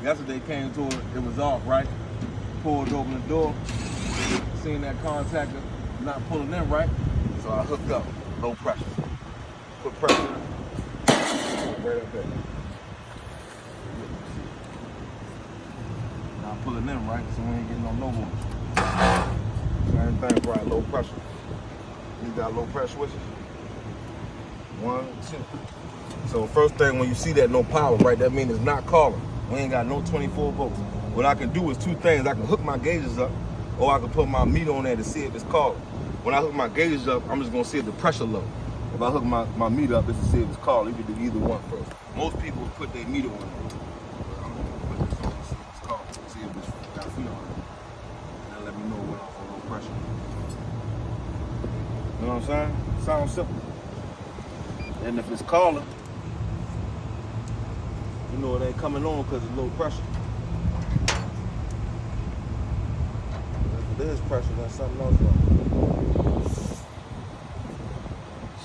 Yesterday came to it was off, right? Pulled open the door, seen that contactor not pulling in right, so I hooked up, low pressure. Put pressure right up there. Not pulling in right, so we ain't getting no low voltage. Same thing, probably low pressure. You got low pressure switches? 1, 2. So first thing when you see that no power, right, that means it's not calling. We ain't got no 24 volts. What I can do is two things. I can hook my gauges up, or I can put my meter on there to see if it's calling. When I hook my gauges up, I'm just gonna see if the pressure low. If I hook my meter up, it's to see if it's calling. You can do either one first. Most people put their meter on there. Put this on to see if it's calling. See if it's got feet on it. And let me know when I'm low pressure. You know what I'm saying? Sounds simple. And if it's calling, you know it ain't coming on because it's low pressure. If it is pressure, that's something else wrong.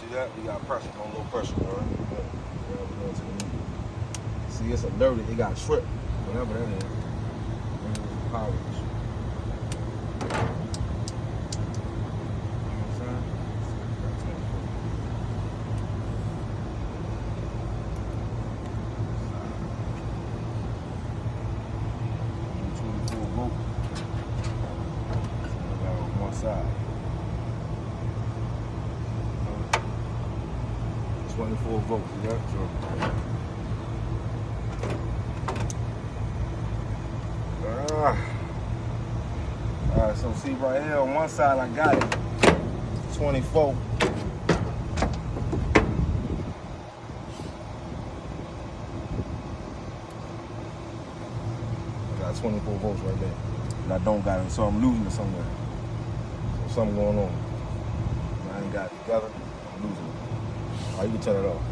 See that? We got pressure on low pressure, all right? See, it's alerted. It got tripped. Whatever that is. Power issue. Side. 24 volts, yeah, sure. Alright, so see right here on one side I got it. 24. I got 24 volts right there. And I don't got it, so I'm losing it somewhere. Something going on. I ain't got it together, I'm losing it. All right, you can turn it off.